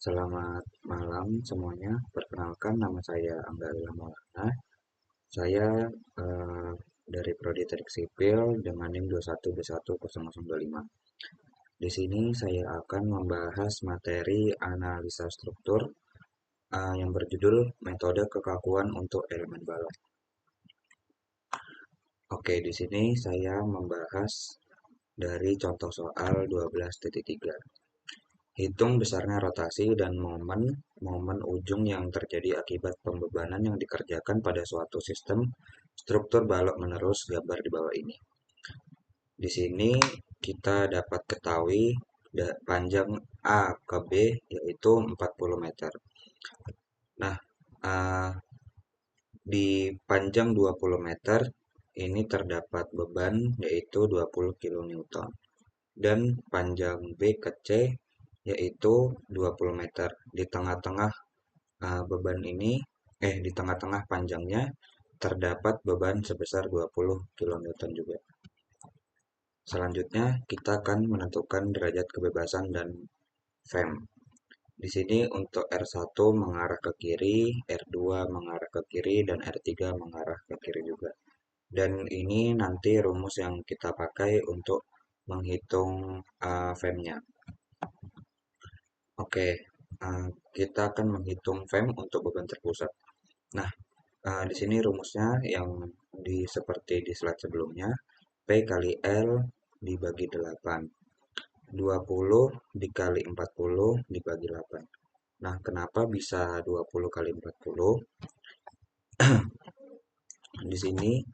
Selamat malam semuanya. Perkenalkan nama saya Angga Lila Maulana. Saya dari Prodi Teknik Sipil dengan NIM 21B10025. Di sini saya akan membahas materi analisa struktur yang berjudul metode kekakuan untuk elemen balok. Oke, di sini saya membahas dari contoh soal 12.3. Hitung besarnya rotasi dan momen ujung yang terjadi akibat pembebanan yang dikerjakan pada suatu sistem struktur balok menerus gambar di bawah ini. Di sini kita dapat ketahui panjang A ke B yaitu 40 meter. Nah, di panjang 20 meter ini terdapat beban yaitu 20 kN. Dan panjang B ke C yaitu 20 meter. Di tengah-tengah beban ini, di tengah-tengah panjangnya terdapat beban sebesar 20 kN juga. Selanjutnya, kita akan menentukan derajat kebebasan dan FEM. Di sini untuk R1 mengarah ke kiri, R2 mengarah ke kiri, dan R3 mengarah ke kiri juga. Dan ini nanti rumus yang kita pakai untuk menghitung FEM-nya. Oke, kita akan menghitung FEM untuk beban terpusat. Nah, di sini rumusnya yang seperti di slide sebelumnya, P kali L dibagi 8. 20 dikali 40 dibagi 8. Nah, kenapa bisa 20 kali 40? Di sini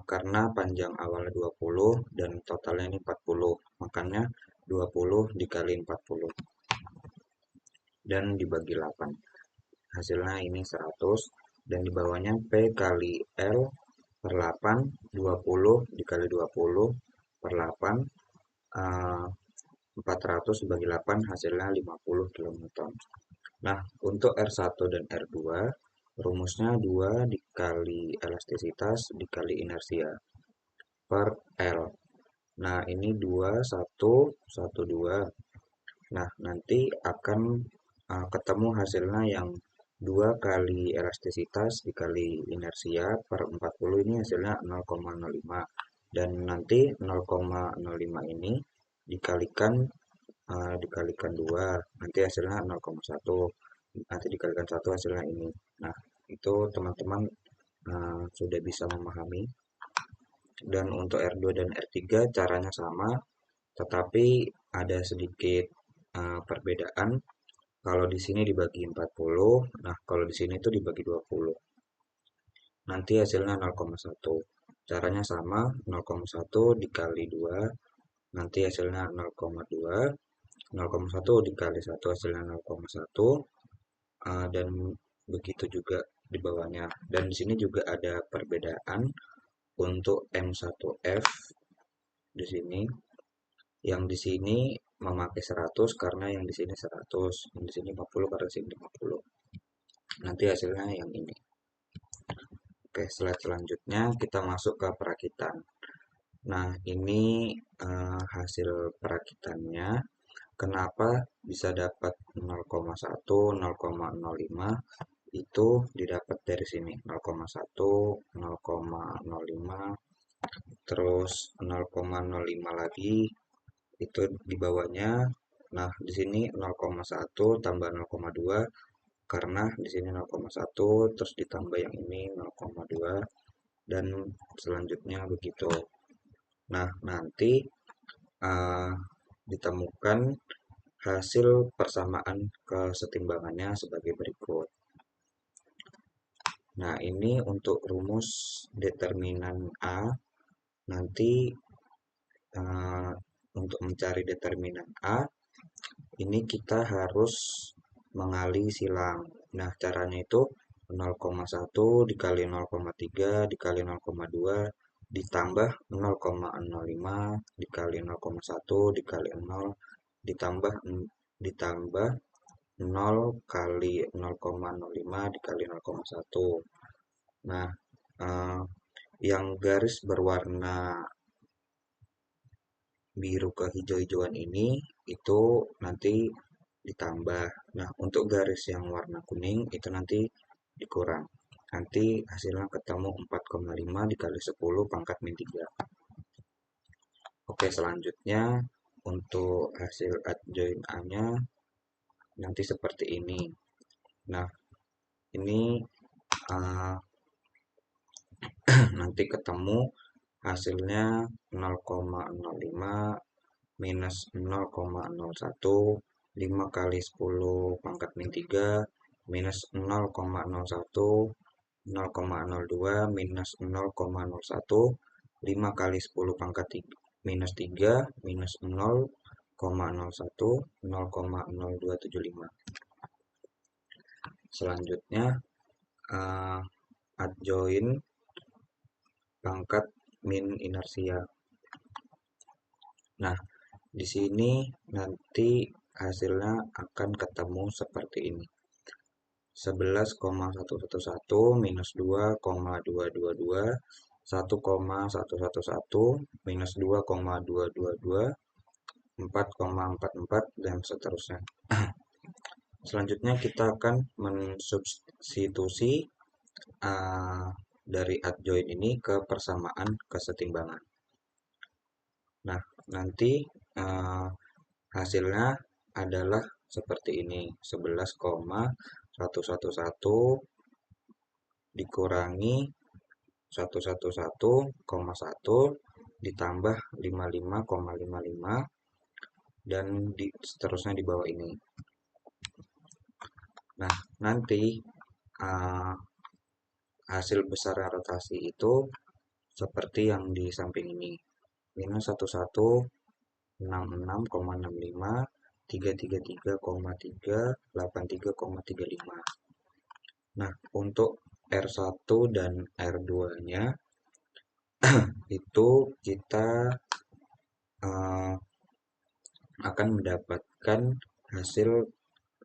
karena panjang awalnya 20 dan totalnya ini 40. Makanya 20 dikali 40 dan dibagi 8. Hasilnya ini 100 dan di bawahnya P kali L per 8, 20 dikali 20 per 8, 400 dibagi 8 hasilnya 50 kN. Nah, untuk R1 dan R2 rumusnya 2 dikali elastisitas dikali inersia per L. Nah, ini 2, 1, 1, 2. Nah, nanti akan ketemu hasilnya yang 2 kali elastisitas dikali inersia per 40 ini hasilnya 0,05. Dan nanti 0,05 ini dikalikan 2, nanti hasilnya 0,1. Nanti dikalikan 1 hasilnya ini. Nah, itu teman-teman sudah bisa memahami. Dan untuk R2 dan R3 caranya sama, tetapi ada sedikit perbedaan. Kalau di sini dibagi 40, nah kalau di sini itu dibagi 20. Nanti hasilnya 0,1. Caranya sama, 0,1 dikali 2, nanti hasilnya 0,2. 0,1 dikali 1 hasilnya 0,1. Dan begitu juga di bawahnya. Dan di sini juga ada perbedaan untuk M1F di sini. Yang di sini memakai 100 karena yang di sini 100, yang di sini 50 karena di sini 50. Nanti hasilnya yang ini. Oke, slide selanjutnya kita masuk ke perakitan. Nah, ini hasil perakitannya. Kenapa bisa dapat 0,1, 0,05 itu didapat dari sini 0,1, 0,05, terus 0,05 lagi itu di bawahnya. Nah, di sini 0,1 tambah 0,2 karena di sini 0,1 terus ditambah yang ini 0,2 dan selanjutnya begitu. Nah, nanti ditemukan hasil persamaan kesetimbangannya sebagai berikut. Nah, ini untuk rumus determinan A. Nanti untuk mencari determinan A, ini kita harus mengali silang. Nah, caranya itu 0,1 dikali 0,3 dikali 0,2 ditambah 0,05 dikali 0,1 dikali 0 ditambah 0 kali 0,05 dikali 0,1. Nah, yang garis berwarna biru kehijau-hijauan ini itu nanti ditambah. Nah, untuk garis yang warna kuning itu nanti dikurang. Nanti hasilnya ketemu 4,5 dikali 10 pangkat min 3. Oke, selanjutnya untuk hasil adjoin A-nya nanti seperti ini. Nah, ini uh, nanti ketemu hasilnya 0,05 minus 0,01, 5 kali 10 pangkat min 3 minus 0,01, 0,02 minus 0,01, 5 kali 10 pangkat minus 3 minus 0,01, 0,0275. Selanjutnya adjoin pangkat min inersia. Nah, di sini nanti hasilnya akan ketemu seperti ini. 11,111 minus 2,222, 1,111 minus 2,222, 4,44 dan seterusnya. Selanjutnya kita akan mensubstitusi dari adjoin ini ke persamaan kesetimbangan. Nah, nanti hasilnya adalah seperti ini. 11,111 dikurangi 111,1 ditambah 55,55 dan seterusnya di bawah ini. Nah, nanti hasil besar rotasi itu seperti yang di samping ini. Minus 1166,65, 333,3, 83,35. Nah, untuk R1 dan R2-nya itu kita akan mendapatkan hasil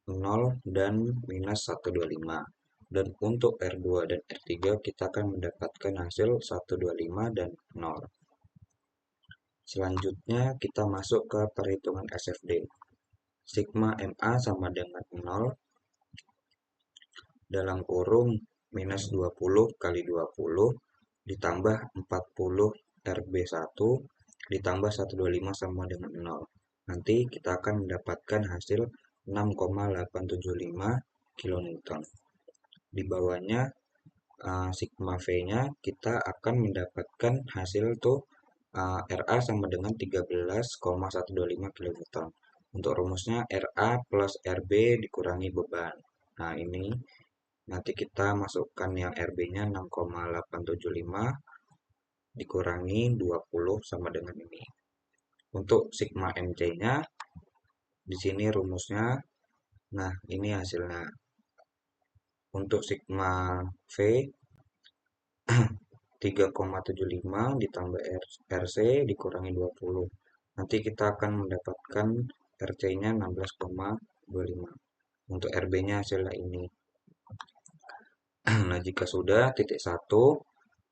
0 dan minus 125. Dan untuk R2 dan R3 kita akan mendapatkan hasil 125 dan 0. Selanjutnya kita masuk ke perhitungan SFD. Sigma MA sama dengan 0 dalam kurung minus 20 kali 20 ditambah 40 RB1 ditambah 125 sama dengan 0. Nanti kita akan mendapatkan hasil 6,875 kN. Di bawahnya sigma V-nya kita akan mendapatkan hasil tuh RA sama dengan 13,125 kN. Untuk rumusnya RA plus RB dikurangi beban. Nah, ini nanti kita masukkan yang RB-nya 6,875 dikurangi 20 sama dengan ini. Untuk sigma MC-nya di sini rumusnya. Nah, ini hasilnya. Untuk sigma V 3,75 ditambah RC dikurangi 20. Nanti kita akan mendapatkan RC-nya 16,25. Untuk RB-nya hasilnya ini. Nah, jika sudah, titik 1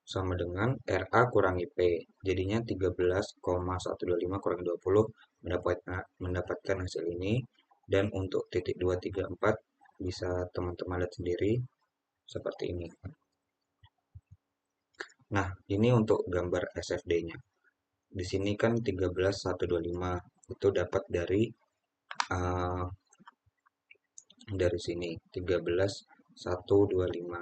sama dengan RA kurangi P. Jadinya 13,125 kurangi 20 mendapatkan hasil ini. Dan untuk titik 2, 3, 4 bisa teman-teman lihat sendiri seperti ini. Nah, ini untuk gambar SFD-nya. Di sini kan 13,125 itu dapat dari sini 13,125.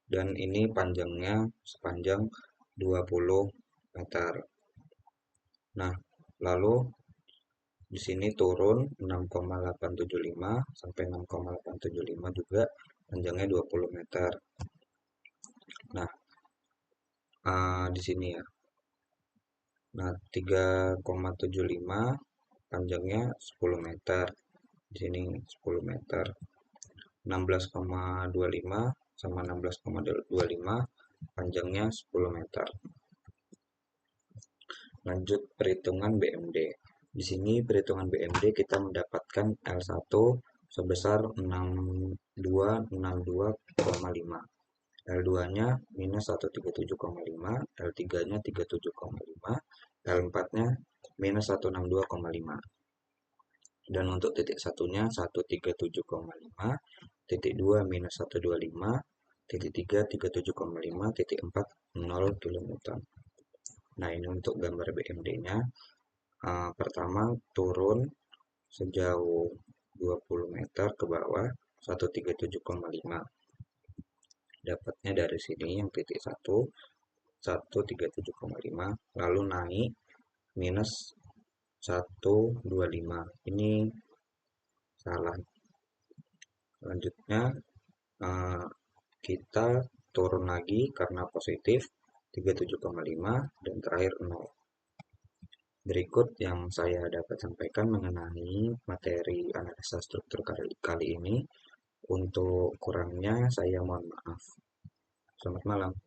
Dan ini panjangnya sepanjang 20 meter. Nah, lalu di sini turun 6,875 sampai 6,875 juga panjangnya 20 meter. Nah, di sini ya. Nah, 3,75 panjangnya 10 meter. Di sini 10 meter. 16,25 sama 16,25 panjangnya 10 meter. Lanjut perhitungan BMD. Di sini perhitungan BMD kita mendapatkan L1 sebesar 6262,5. L2-nya minus 137,5, L3-nya 37,5, L4-nya minus 162,5. Dan untuk titik satunya 137,5, titik 2 minus 125, titik 3 37,5, titik 4 0 kN. Nah, ini untuk gambar BMD-nya. Pertama turun sejauh 20 meter ke bawah 137,5. Dapatnya dari sini yang titik 1 137,5, lalu naik minus 125. Ini salah. Selanjutnya eh, kita turun lagi karena positif 37,5 dan terakhir 0. Berikut yang saya dapat sampaikan mengenai materi analisa struktur kali ini. Untuk kurangnya saya mohon maaf. Selamat malam.